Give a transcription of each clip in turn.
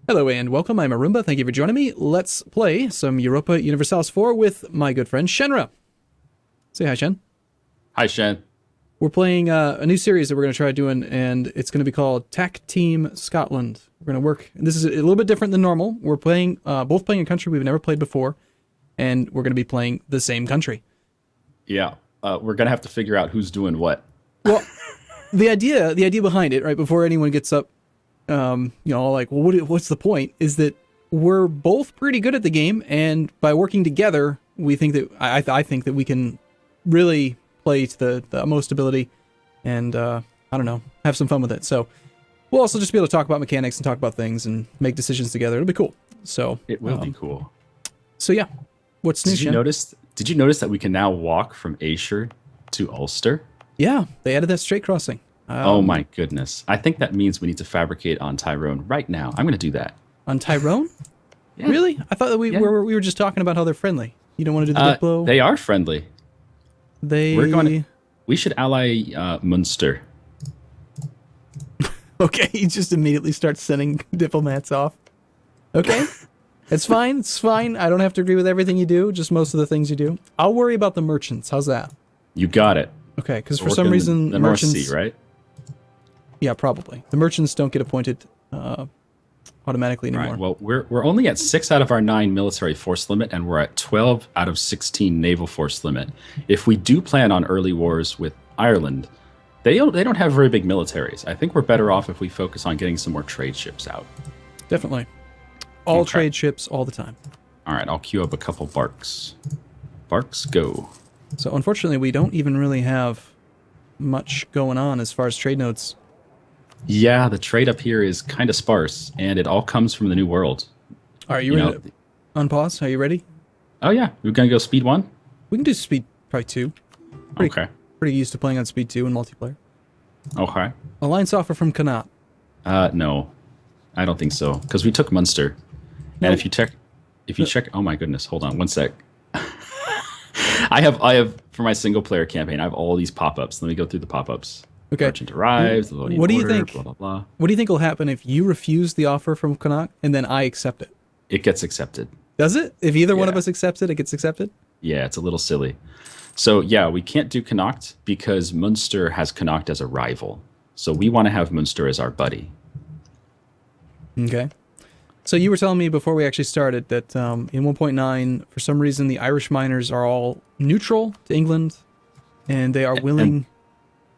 Hello and welcome, I'm Arumba, thank you for joining me. Let's play some Europa Universalis IV with my good friend Shenra. Say hi, Shen. Hi, Shen. We're playing a new series that we're going to try doing, and it's going to be called TACTeam Scotland. We're going to work, this is a little bit different than normal. We're playing, both playing a country we've never played before, and we're going to be playing the same country. Yeah, we're going to have to figure out who's doing what. Well, the idea behind it, right, before anyone gets up, like, well, what's the point, is that we're both pretty good at the game, and by working together, we think that, I think that we can really play to the most ability, and, I don't know, have some fun with it. So, we'll also just be able to talk about mechanics and talk about things and make decisions together. It'll be cool. So it will be cool. So yeah, what's new? Did you notice that we can now walk from Ayrshire to Ulster? Yeah, they added that straight crossing. Oh my goodness! I think that means we need to fabricate on Tyrone right now. I'm going to do that. On Tyrone? Yeah. Really? I thought that we were just talking about how they're friendly. You don't want to do the Diplo? They are friendly. We should ally Munster. Okay, he just immediately starts sending diplomats off. Okay, it's fine. It's fine. I don't have to agree with everything you do, just most of the things you do. I'll worry about the merchants. How's that? You got it. Okay, because for some reason the merchants, North Sea, right? Yeah, probably. The merchants don't get appointed automatically anymore. Right. Well, we're only at 6 out of our 9 military force limit, and we're at 12 out of 16 naval force limit. If we do plan on early wars with Ireland, they don't have very big militaries. I think we're better off if we focus on getting some more trade ships out. Definitely. All trade ships all the time. All right, I'll queue up a couple barks. Barks, go. So unfortunately, we don't even really have much going on as far as trade nodes. Yeah, the trade up here is kind of sparse, and it all comes from the New World. All right, you ready to unpause? Are you ready? Oh, yeah. We're going to go speed 1? We can do speed probably 2. Okay. Pretty used to playing on speed 2 in multiplayer. Okay. Alliance offer from Connaught. No. I don't think so, because we took Munster. Nope. And if you check, oh my goodness, hold on one sec. I have for my single player campaign, I have all these pop-ups. Let me go through the pop-ups. Okay. Merchant arrives, what do you think? Blah, blah, blah. What do you think will happen if you refuse the offer from Connaught and then I accept it? It gets accepted. Does it? If either one of us accepts it, it gets accepted? Yeah, it's a little silly. So yeah, we can't do Connaught because Munster has Connaught as a rival. So we want to have Munster as our buddy. Okay. So you were telling me before we actually started that in 1.9, for some reason, the Irish miners are all neutral to England, and they are willing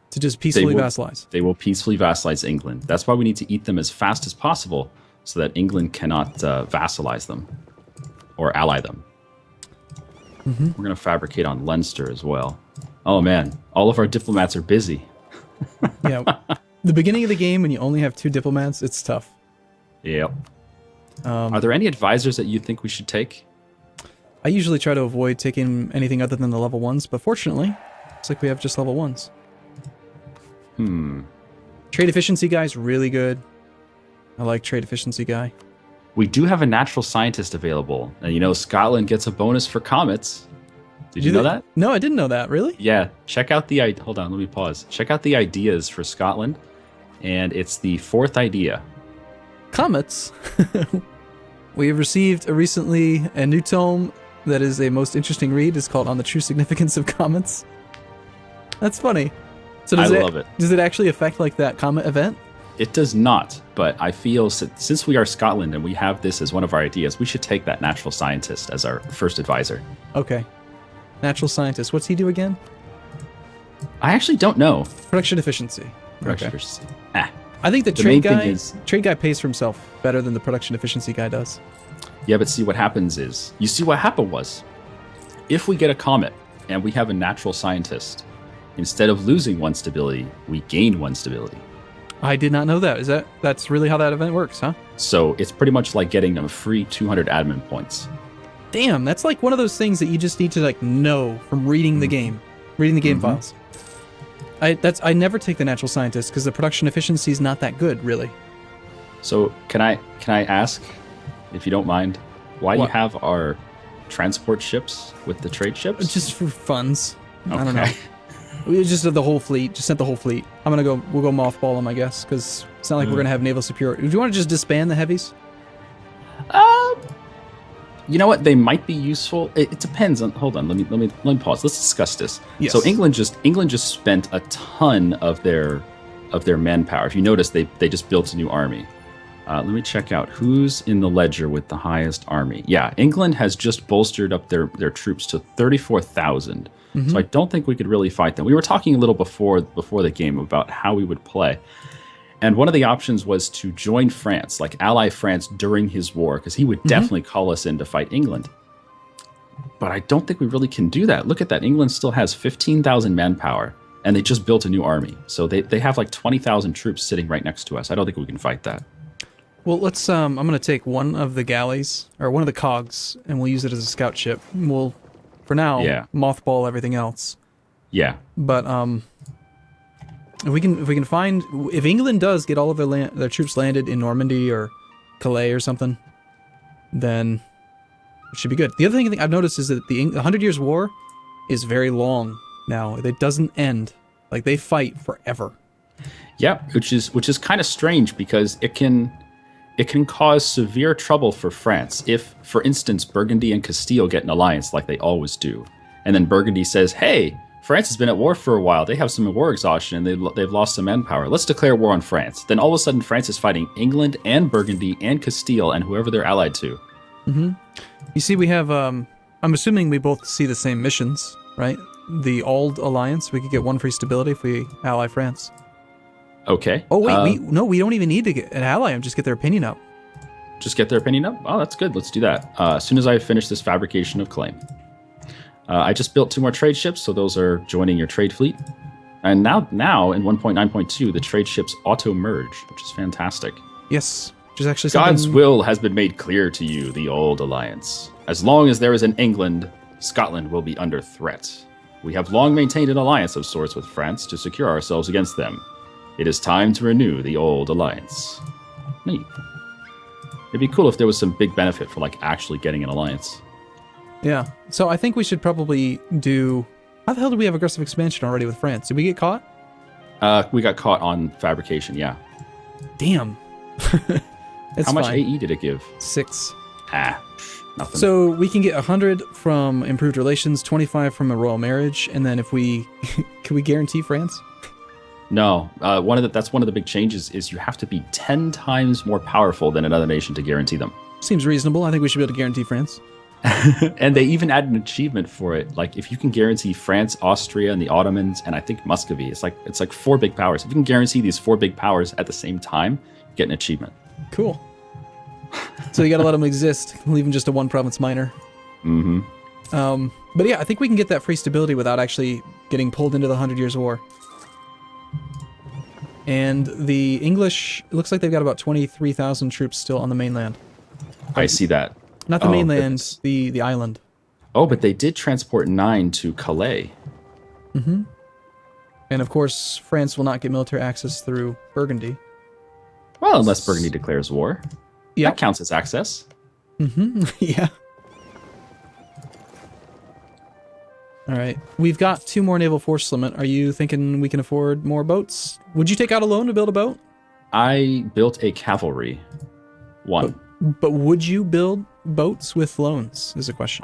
to just peacefully vassalize. They will peacefully vassalize England. That's why we need to eat them as fast as possible so that England cannot vassalize them or ally them. Mm-hmm. We're going to fabricate on Leinster as well. Oh, man. All of our diplomats are busy. Yeah. The beginning of the game, when you only have 2 diplomats, it's tough. Yep. Are there any advisors that you think we should take? I usually try to avoid taking anything other than the level 1s, but fortunately, it's like we have just level 1s. Trade efficiency guy's really good. I like trade efficiency guy. We do have a natural scientist available. And Scotland gets a bonus for comets. Did you know that? No, I didn't know that. Really? Yeah. Check out hold on, let me pause. Check out the ideas for Scotland. And it's the 4th idea. Comets. We have received recently a new tome that is a most interesting read. It's called On the True Significance of Comets. That's funny. So I love it. Does it actually affect like that comet event? It does not, but I feel since we are Scotland and we have this as one of our ideas, we should take that natural scientist as our first advisor. Okay. Natural scientist. What's he do again? I actually don't know. Production efficiency. Production efficiency. I think the trade guy pays for himself better than the production efficiency guy does. Yeah, but see what happens is, you see what happened was, if we get a comet and we have a natural scientist, instead of losing 1 stability, we gain 1 stability. I did not know that. That's really how that event works, huh? So it's pretty much like getting a free 200 admin points. Damn, that's like one of those things that you just need to like know from reading the game, files. I never take the natural scientist because the production efficiency is not that good, really. So can I ask, if you don't mind, why you have our transport ships with the trade ships? Just for funds. Okay. I don't know. We just did the whole fleet. Just sent the whole fleet. We'll go mothball them, I guess, because it's not like we're gonna have naval superiority. Do you want to just disband the heavies? You know what? They might be useful. It depends on. Hold on. Let me pause. Let's discuss this. Yes. So England just spent a ton of their manpower. If you notice, they just built a new army. Let me check out who's in the ledger with the highest army. Yeah, England has just bolstered up their troops to 34,000. Mm-hmm. So I don't think we could really fight them. We were talking a little before the game about how we would play. And one of the options was to join France, like ally France during his war, because he would definitely call us in to fight England. But I don't think we really can do that. Look at that. England still has 15,000 manpower, and they just built a new army. So they have like 20,000 troops sitting right next to us. I don't think we can fight that. Well, let's. I'm going to take one of the galleys, or one of the cogs, and we'll use it as a scout ship. We'll, for now, mothball everything else. Yeah. But if we can find, if England does get all of their troops landed in Normandy or Calais or something, then it should be good. The other thing I've noticed is that the 100 Years' War is very long now. It doesn't end. Like, they fight forever. Yeah, which is kind of strange because it can cause severe trouble for France if, for instance, Burgundy and Castile get an alliance like they always do, and then Burgundy says, "Hey, France has been at war for a while. They have some war exhaustion, and they've lost some manpower. Let's declare war on France." Then all of a sudden, France is fighting England and Burgundy and Castile and whoever they're allied to. Mm-hmm. You see, we have. I'm assuming we both see the same missions, right? The Old Alliance. We could get one free stability if we ally France. Okay. Oh wait, we don't even need to get an ally them. Just get their opinion up. Just get their opinion up. Oh, that's good. Let's do that. As soon as I finish this fabrication of claim. I just built 2 more trade ships, so those are joining your trade fleet. And now in 1.9.2, the trade ships auto-merge, which is fantastic. Yes, which is actually God's will has been made clear to you, the Old Alliance. As long as there is an England, Scotland will be under threat. We have long maintained an alliance of sorts with France to secure ourselves against them. It is time to renew the Old Alliance. Neat. It'd be cool if there was some big benefit for like actually getting an alliance. Yeah. So I think we should probably do... How the hell do we have aggressive expansion already with France? Did we get caught? We got caught on fabrication, yeah. Damn. How much AE did it give? 6. Nothing. So we can get 100 from improved relations, 25 from a royal marriage, and then if we... Can we guarantee France? No. That's one of the big changes is you have to be 10 times more powerful than another nation to guarantee them. Seems reasonable. I think we should be able to guarantee France. And they even added an achievement for it. Like if you can guarantee France, Austria, and the Ottomans, and I think Muscovy, it's like 4 big powers. If you can guarantee these 4 big powers at the same time, you get an achievement. Cool. So you got to let them exist, leave them just a 1-province minor. Mm-hmm. But yeah, I think we can get that free stability without actually getting pulled into the 100 Years' War. And the English, it looks like they've got about 23,000 troops still on the mainland. I see that. Not the mainland, the island. Oh, but they did transport 9 to Calais. Mm-hmm. And of course, France will not get military access through Burgundy. Well, unless Burgundy declares war. Yeah. That counts as access. Mm-hmm. Yeah. All right. We've got 2 more naval force limit. Are you thinking we can afford more boats? Would you take out a loan to build a boat? I built a cavalry. 1. But would you build boats with loans is a question.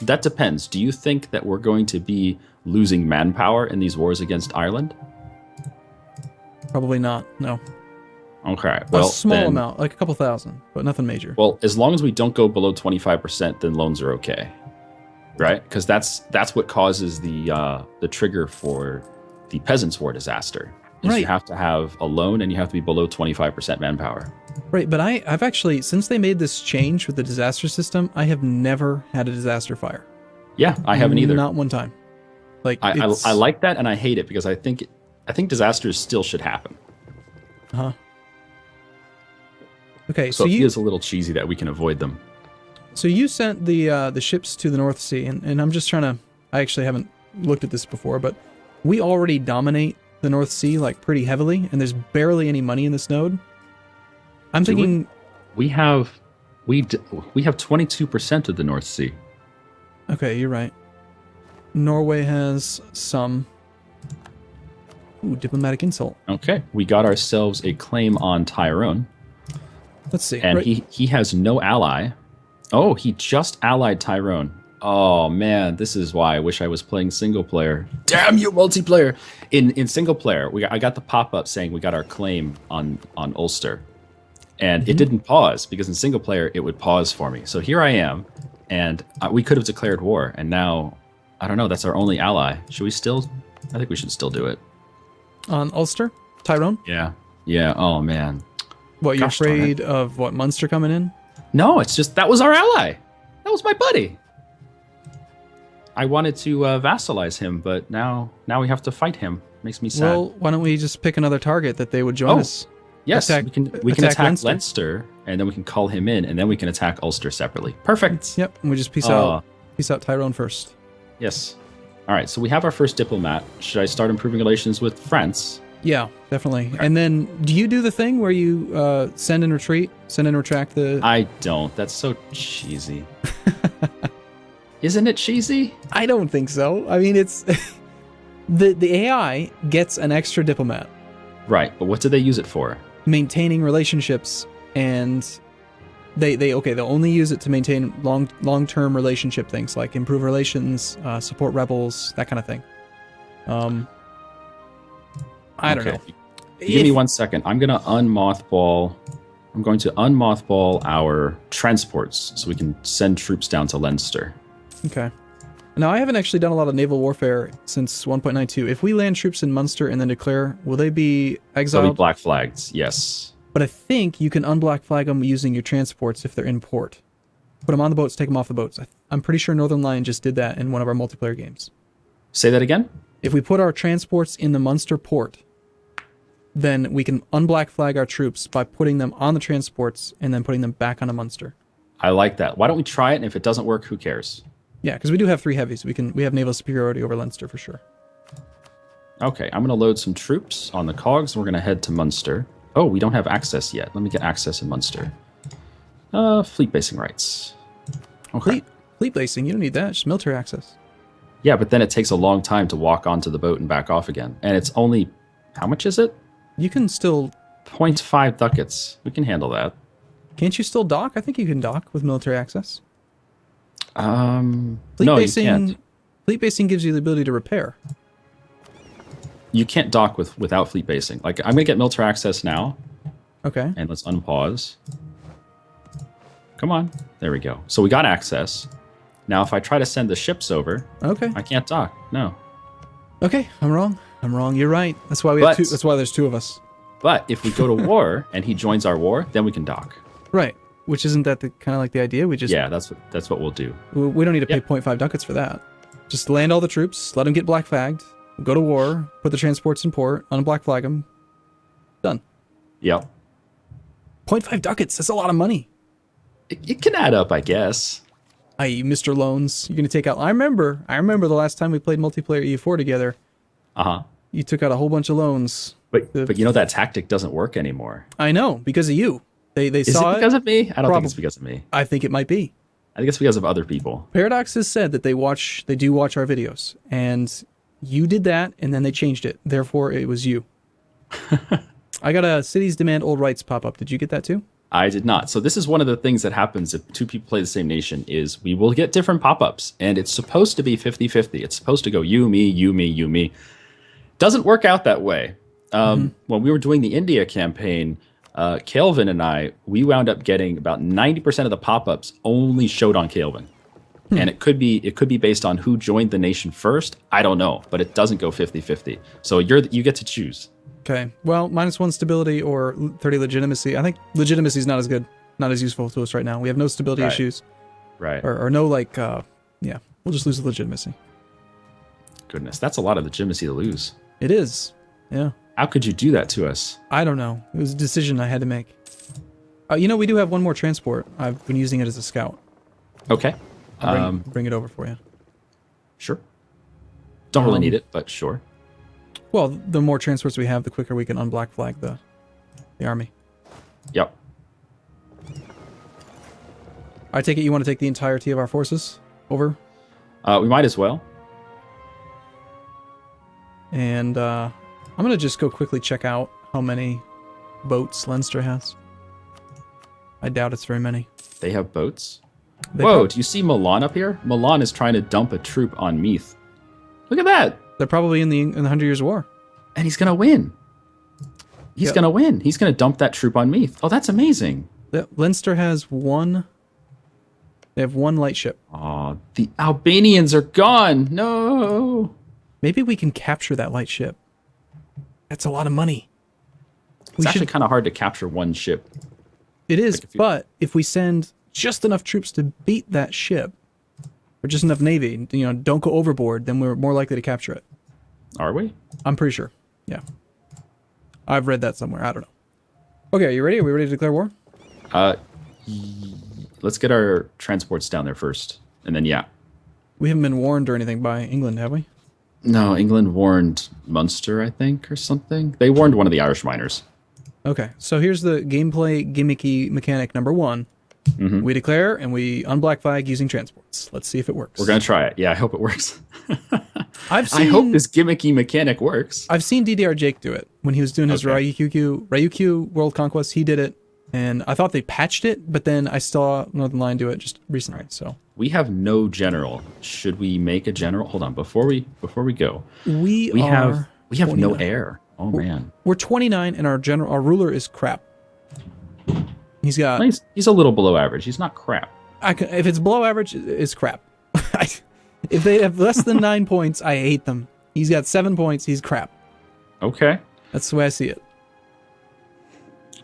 That depends. Do you think that we're going to be losing manpower in these wars against Ireland? Probably not, no. Okay, well, a small amount, like a couple thousand, but nothing major. Well, as long as we don't go below 25%, then loans are okay, right? Because that's what causes the trigger for the Peasants' War disaster. Right. You have to have a loan and you have to be below 25% manpower. Right, but I've actually, since they made this change with the disaster system, I have never had a disaster fire. Yeah, I haven't either. Not one time. Like I like that and I hate it because I think disasters still should happen. Uh-huh. Okay, so it feels a little cheesy that we can avoid them. So you sent the ships to the North Sea, and I'm just trying to... I actually haven't looked at this before, but we already dominate the North Sea like pretty heavily, and there's barely any money in this node. I'm thinking... We have 22% of the North Sea. Okay, you're right. Norway has some... Ooh, diplomatic insult. Okay, we got ourselves a claim on Tyrone. Let's see. And he has no ally. Oh, he just allied Tyrone. Oh man, this is why I wish I was playing single player. Damn you, multiplayer! In single player, I got the pop up saying we got our claim on Ulster, and it didn't pause because in single player it would pause for me. So here I am, and we could have declared war, and now I don't know. That's our only ally. Should we still? I think we should still do it. On Ulster, Tyrone. Yeah. Yeah. Oh man. What, you're afraid of what, Munster coming in? No, it's just that was our ally. That was my buddy. I wanted to vassalize him, but now we have to fight him. Makes me sad. Well, why don't we just pick another target that they would join us? Yes, we can attack Leinster, and then we can call him in, and then we can attack Ulster separately. Perfect. Yep, and we just peace out Tyrone first. Yes. All right, so we have our first diplomat. Should I start improving relations with France? Yeah, definitely. Okay. And then, do you do the thing where you send and retract the... I don't. That's so cheesy. Isn't it cheesy? I don't think so. I mean, it's... the AI gets an extra diplomat. Right, but what do they use it for? Maintaining relationships, and they'll only use it to maintain long-term relationship things, like improve relations, support rebels, that kind of thing. I don't know. Give me 1 second. I'm going to unmothball our transports so we can send troops down to Leinster. Okay. Now, I haven't actually done a lot of naval warfare since 1.92. If we land troops in Munster and then declare, will they be exiled? They'll be black flagged, yes. But I think you can unblack flag them using your transports if they're in port. Put them on the boats, take them off the boats. I'm pretty sure Northern Lion just did that in one of our multiplayer games. Say that again? If we put our transports in the Munster port, then we can unblack flag our troops by putting them on the transports and then putting them back onto Munster. I like that. Why don't we try it, and if it doesn't work, who cares? Yeah, because we do have 3 heavies. We have naval superiority over Leinster for sure. Okay, I'm going to load some troops on the cogs, and we're going to head to Munster. Oh, we don't have access yet. Let me get access in Munster. Fleet basing rights. Okay. Fleet basing, you don't need that. Just military access. Yeah, but then it takes a long time to walk onto the boat and back off again. And it's only... How much is it? You can still... 0.5 ducats. We can handle that. Can't you still dock? I think you can dock with military access. No, you can't. Fleet basing gives you the ability to repair. You can't dock without fleet basing. Like, I'm going to get military access now. Okay. And let's unpause. Come on. There we go. So we got access. Now, if I try to send the ships over, okay, I can't dock. No. Okay, I'm wrong. You're right. That's why have 2. That's why there's 2 of us. But if we go to war and he joins our war, then we can dock. Right. Which isn't that kind of like the idea? We just that's what we'll do. We don't need to pay 0.5 ducats for that. Just land all the troops, let them get black flagged, go to war, put the transports in port, unblack flag them. Done. Yep. 0.5 ducats. That's a lot of money. It can add up, I guess. I.e., Mr. Loans. You're gonna take out. I remember the last time we played multiplayer EU4 together. You took out a whole bunch of loans. But you know that tactic doesn't work anymore. I know, because of you. They Is saw it because of me? I don't think it's because of me. I think it might be. I think it's because of other people. Paradox has said that they do watch our videos, and you did that, and then they changed it. Therefore, it was you. I got a cities demand old rights pop up. Did you get that too? I did not. So this is one of the things that happens if 2 people play the same nation is we will get different pop-ups, and it's supposed to be 50-50. It's supposed to go you, me, you, me, you, me. Doesn't work out that way. When we were doing the India campaign, Kelvin and we wound up getting about 90% of the pop-ups only showed on Kelvin. And it could be based on who joined the nation first. I don't know, but it doesn't go 50-50. So you get to choose. Okay. Well, -1 stability or 30 legitimacy. I think legitimacy is not as good, not as useful to us right now. We have no stability issues. Right. Or no we'll just lose the legitimacy. Goodness, that's a lot of legitimacy to lose. It is. Yeah. How could you do that to us? I don't know. It was a decision I had to make. We do have 1 more transport. I've been using it as a scout. Okay. I'll bring it over for you. Sure. Don't really need it, but sure. Well, the more transports we have, the quicker we can unblack flag the army. Yep. I take it you want to take the entirety of our forces over? We might as well. And I'm going to just go quickly check out how many boats Leinster has. I doubt it's very many. They have boats? They Whoa, do you see Milan up here? Milan is trying to dump a troop on Meath. Look at that. They're probably in the 100 Years' War. And he's going to win. He's going to win. He's going to dump that troop on Meath. Oh, that's amazing. Leinster has one. They have one light ship. Oh, the Albanians are gone. No. Maybe we can capture that light ship. That's a lot of money. It's actually kind of hard to capture one ship. It is, but if we send just enough troops to beat that ship, or just enough navy, don't go overboard, then we're more likely to capture it. Are we? I'm pretty sure. Yeah. I've read that somewhere. I don't know. Okay, are you ready? Are we ready to declare war? Let's get our transports down there first, and then We haven't been warned or anything by England, have we? No, England warned Munster, I think, or something. They warned one of the Irish miners. Okay, so here's the gameplay gimmicky mechanic number 1. Mm-hmm. We declare and we unblack flag using transports. Let's see if it works. We're going to try it. Yeah, I hope it works. I hope this gimmicky mechanic works. I've seen DDR Jake do it. When he was doing his Ryukyu World Conquest, he did it. And I thought they patched it, but then I saw Northern Lion do it just recently. Right. So we have no general. Should we make a general? Hold on, before we go. We have no heir. Oh man. We're 29 and our ruler is crap. He's a little below average. He's not crap. If it's below average, it's crap. If they have less than 9 points, I hate them. He's got 7 points, he's crap. Okay. That's the way I see it.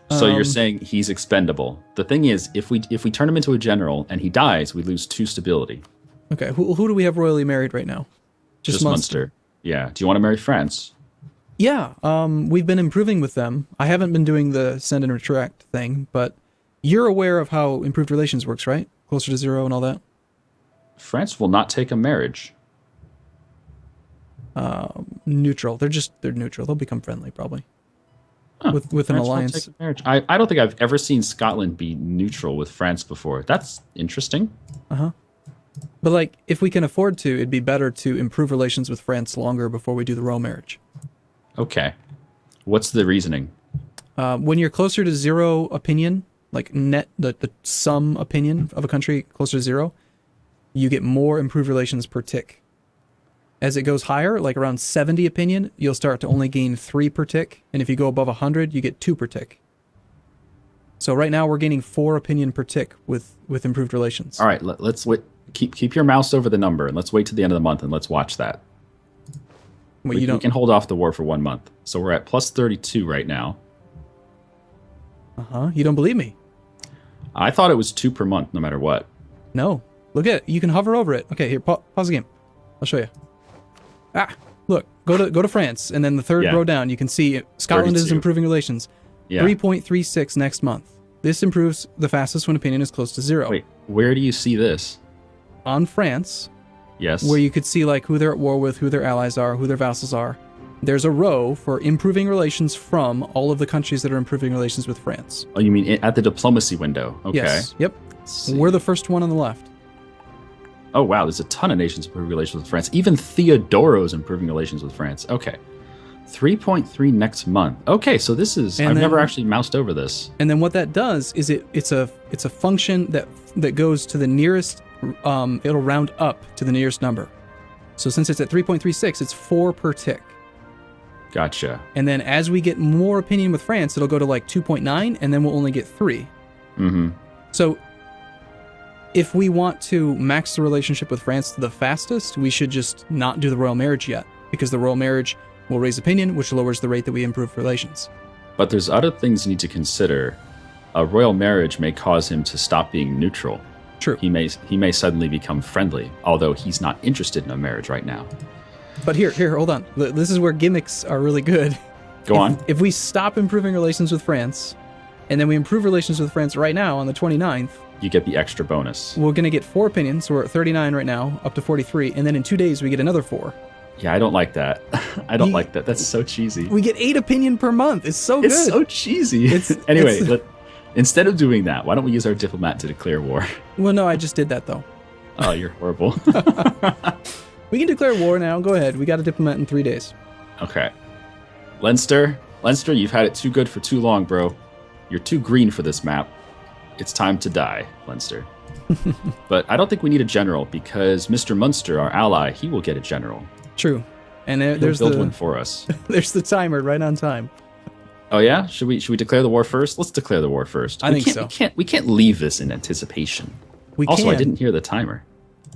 So you're saying he's expendable. The thing is, if we turn him into a general and he dies, we lose 2 stability. Okay, who do we have royally married right now? Just Munster. Yeah. Do you want to marry France? Yeah. We've been improving with them. I haven't been doing the send and retract thing, but you're aware of how improved relations works, right? Closer to 0 and all that. France will not take a marriage. Neutral. They're neutral. They'll become friendly probably. With an alliance. I don't think I've ever seen Scotland be neutral with France before. That's interesting. But if we can afford to, it'd be better to improve relations with France longer before we do the royal marriage. Okay. What's the reasoning? When you're closer to 0 opinion, like net the sum opinion of a country closer to 0, you get more improved relations per tick. As it goes higher, like around 70 opinion, you'll start to only gain 3 per tick. And if you go above 100, you get 2 per tick. So right now we're gaining 4 opinion per tick with improved relations. All right, let's wait. Keep your mouse over the number, and let's wait to the end of the month, and let's watch that. We can hold off the war for 1 month. So we're at plus 32 right now. You don't believe me? I thought it was 2 per month, no matter what. No. Look at it. You can hover over it. Okay, here, pause the game. I'll show you. Look, go to France, and then the third row down, you can see Scotland 32. Is improving relations. 3.36 next month. This improves the fastest when opinion is close to 0. Wait, where do you see this? On France. Yes. Where you could see who they're at war with, who their allies are, who their vassals are. There's a row for improving relations from all of the countries that are improving relations with France. Oh, you mean at the diplomacy window? Okay. Yes. Yep. We're the first one on the left. Oh, wow. There's a ton of nations improving relations with France. Even Theodoro's improving relations with France. Okay. 3.3 next month. Okay, so this is... I've never actually moused over this. And then what that does is it's a function that goes to the nearest... it'll round up to the nearest number. So since it's at 3.36, it's 4 per tick. Gotcha. And then as we get more opinion with France, it'll go to 2.9, and then we'll only get 3. Mm-hmm. So... if we want to max the relationship with France to the fastest, we should just not do the royal marriage yet, because the royal marriage will raise opinion, which lowers the rate that we improve relations. But there's other things you need to consider. A royal marriage may cause him to stop being neutral. True. He may suddenly become friendly, although he's not interested in a marriage right now. But here, hold on. This is where gimmicks are really good. Go on. If we stop improving relations with France, and then we improve relations with France right now on the 29th, you get the extra bonus. We're going to get 4 opinions, so we're at 39 right now, up to 43, and then in 2 days we get another 4. Yeah, I don't like that. I don't like that. That's so cheesy. We get 8 opinion per month. It's so good. It's so cheesy. Anyway, instead of doing that, why don't we use our diplomat to declare war? Well, no, I just did that, though. Oh, you're horrible. We can declare war now. Go ahead. We got a diplomat in 3 days. Okay. Leinster, you've had it too good for too long, bro. You're too green for this map. It's time to die, Leinster. But I don't think we need a general because Mr. Munster, our ally, he will get a general. True. And He'll there's build one for us. there's the timer right on time. Oh yeah? Should we declare the war first? Let's declare the war first. I think so. We can't leave this in anticipation. We also, can. I didn't hear the timer.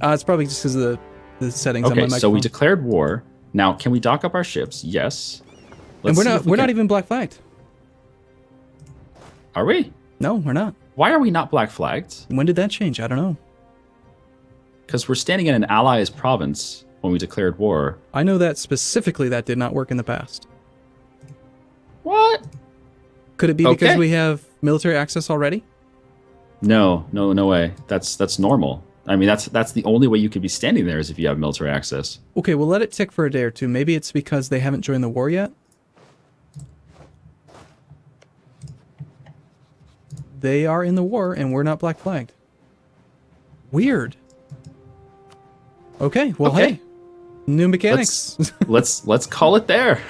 It's probably just because of the settings on my Okay, microphone. so we declared war. Now, can we dock up our ships? Yes. And we're not even black flagged. Are we? No, we're not. Why are we not black flagged? When did that change? I don't know. Because we're standing in an ally's province when we declared war. I know that specifically that did not work in the past. What? Could it be because we have military access already? No way. That's normal. I mean, that's the only way you could be standing there is if you have military access. Okay, well, let it tick for a day or two. Maybe it's because they haven't joined the war yet. They are in the war, and we're not black flagged. Weird. Okay, well, Okay. hey, new mechanics. Let's call it there.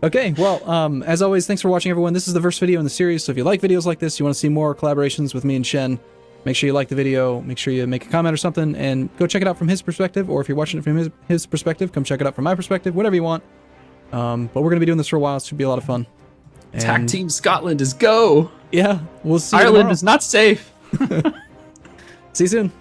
Okay, well, as always, thanks for watching, everyone. This is the first video in the series, so if you like videos like this, you want to see more collaborations with me and Shen, make sure you like the video, make sure you make a comment or something, and go check it out from his perspective, or if you're watching it from his perspective, come check it out from my perspective, whatever you want. But we're going to be doing this for a while. It should be a lot of fun. And TACTeam Scotland is go. yeah, we'll see you Ireland tomorrow. is not safe. See you soon.